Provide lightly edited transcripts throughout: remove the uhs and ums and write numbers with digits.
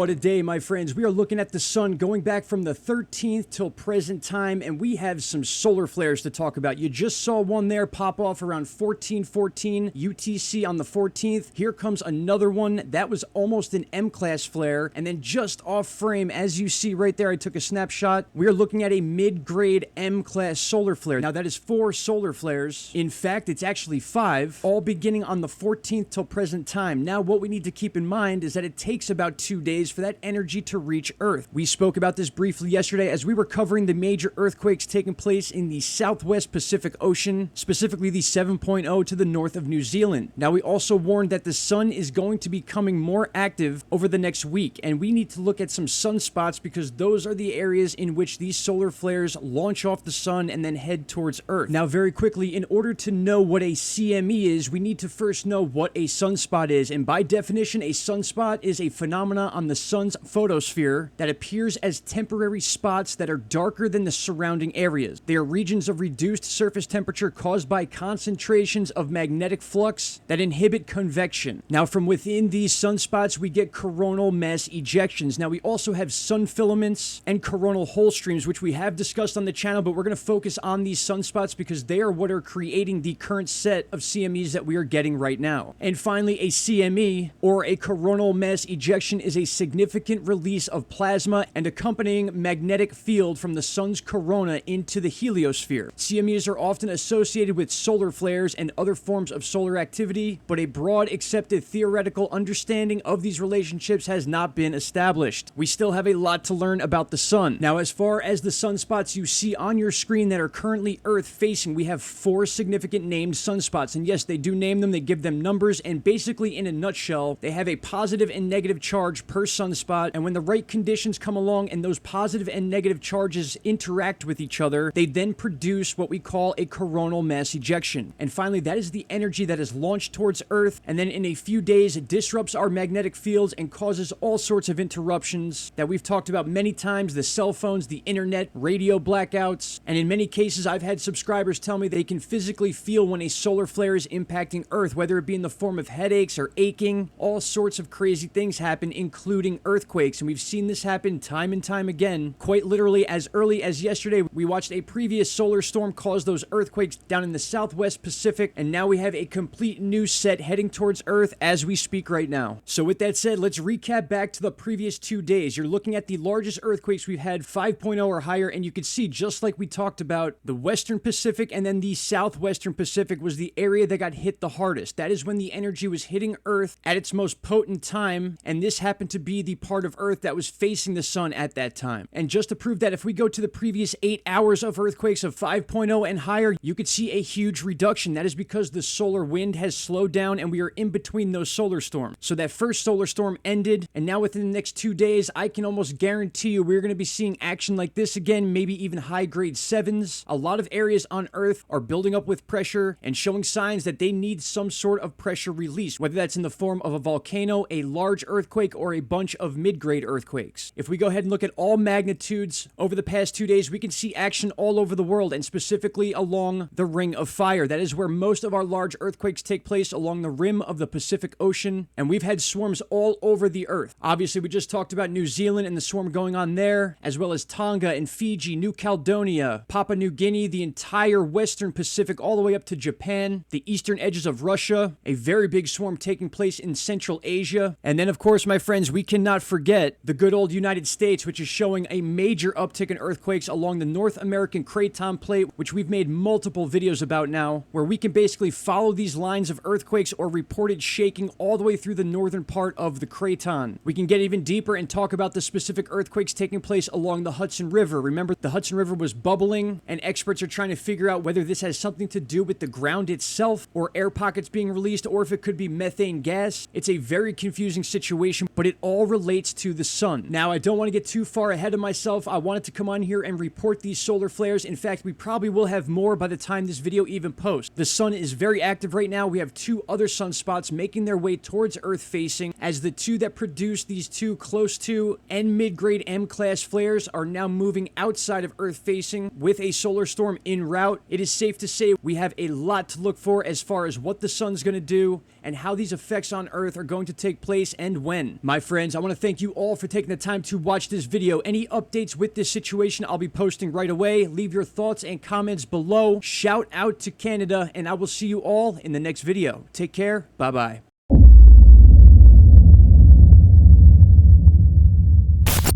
What a day, my friends. We are looking at the sun going back from the 13th till present time, and we have some solar flares to talk about. You just saw one there pop off around 1414 UTC on the 14th. Here comes another one. That was almost an M-class flare, and then just off frame, as you see right there, I took a snapshot. We are looking at a mid-grade M-class solar flare. Now, that is 4 solar flares. In fact, it's actually 5, all beginning on the 14th till present time. Now, what we need to keep in mind is that it takes about 2 days for that energy to reach Earth. We spoke about this briefly yesterday as we were covering the major earthquakes taking place in the Southwest Pacific Ocean, specifically the 7.0 to the north of New Zealand. Now, we also warned that the sun is going to be becoming more active over the next week, and we need to look at some sunspots because those are the areas in which these solar flares launch off the sun and then head towards Earth. Now, very quickly, in order to know what a CME is, we need to first know what a sunspot is, and by definition, a sunspot is a phenomena on the sun's photosphere that appears as temporary spots that are darker than the surrounding areas. They are regions of reduced surface temperature caused by concentrations of magnetic flux that inhibit convection. Now, from within these sunspots, we get coronal mass ejections. Now, we also have sun filaments and coronal hole streams, which we have discussed on the channel, but we're going to focus on these sunspots because they are what are creating the current set of CMEs that we are getting right now. And finally, a CME, or a coronal mass ejection, is a significant release of plasma and accompanying magnetic field from the sun's corona into the heliosphere. CMEs are often associated with solar flares and other forms of solar activity, but a broad accepted theoretical understanding of these relationships has not been established. We still have a lot to learn about the sun. Now, as far as the sunspots you see on your screen that are currently Earth facing, we have 4 significant named sunspots. And yes, they do name them, they give them numbers, and basically in a nutshell, they have a positive and negative charge per sunspot, and when the right conditions come along and those positive and negative charges interact with each other, they then produce what we call a coronal mass ejection. And finally, that is the energy that is launched towards Earth, and then in a few days, it disrupts our magnetic fields and causes all sorts of interruptions that we've talked about many times: the cell phones, the internet, radio blackouts, and in many cases, I've had subscribers tell me they can physically feel when a solar flare is impacting Earth, whether it be in the form of headaches or aching. All sorts of crazy things happen, including earthquakes, and we've seen this happen time and time again. Quite literally, as early as yesterday, we watched a previous solar storm cause those earthquakes down in the Southwest Pacific, and now we have a complete new set heading towards Earth as we speak right now. So with that said, let's recap back to the previous 2 days. You're looking at the largest earthquakes we've had, 5.0 or higher, and you can see, just like we talked about, the Western Pacific and then the Southwestern Pacific was the area that got hit the hardest. That is when the energy was hitting Earth at its most potent time, and this happened to be the part of Earth that was facing the sun at that time. And just to prove that, if we go to the previous 8 hours of earthquakes of 5.0 and higher, you could see a huge reduction. That is because the solar wind has slowed down and we are in between those solar storms. So that first solar storm ended, and now within the next 2 days, I can almost guarantee you we're going to be seeing action like this again, maybe even high grade 7s. A lot of areas on Earth are building up with pressure and showing signs that they need some sort of pressure release, whether that's in the form of a volcano, a large earthquake, or a bunch of mid-grade earthquakes. If we go ahead and look at all magnitudes over the past 2 days, we can see action all over the world, and specifically along the Ring of Fire. That is where most of our large earthquakes take place, along the rim of the Pacific Ocean, and we've had swarms all over the Earth. Obviously, we just talked about New Zealand and the swarm going on there, as well as Tonga and Fiji, New Caledonia, Papua New Guinea, the entire Western Pacific, all the way up to Japan, the eastern edges of Russia, a very big swarm taking place in Central Asia. And then, of course, my friends, we cannot forget the good old United States, which is showing a major uptick in earthquakes along the North American Craton Plate, which we've made multiple videos about now, where we can basically follow these lines of earthquakes or reported shaking all the way through the northern part of the Craton. We can get even deeper and talk about the specific earthquakes taking place along the Hudson River. Remember, the Hudson River was bubbling, and experts are trying to figure out whether this has something to do with the ground itself, or air pockets being released, or if it could be methane gas. It's a very confusing situation, but it all relates to the sun. Now, I don't want to get too far ahead of myself. I wanted to come on here and report these solar flares. In fact, we probably will have more by the time this video even posts. The sun is very active right now. We have 2 other sunspots making their way towards Earth facing, as the 2 that produce these 2 close to and mid-grade M-class flares are now moving outside of Earth facing with a solar storm en route. It is safe to say we have a lot to look for as far as what the sun's going to do and how these effects on Earth are going to take place and when. My friends, friends, I want to thank you all for taking the time to watch this video. Any updates with this situation, I'll be posting right away. Leave your thoughts and comments below. Shout out to Canada, and I will see you all in the next video. Take care. Bye-bye.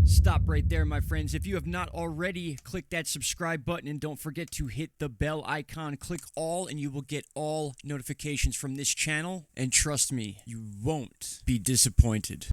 Stop right there, my friends. If you have not already, click that subscribe button and don't forget to hit the bell icon. Click all and you will get all notifications from this channel. And trust me, you won't be disappointed.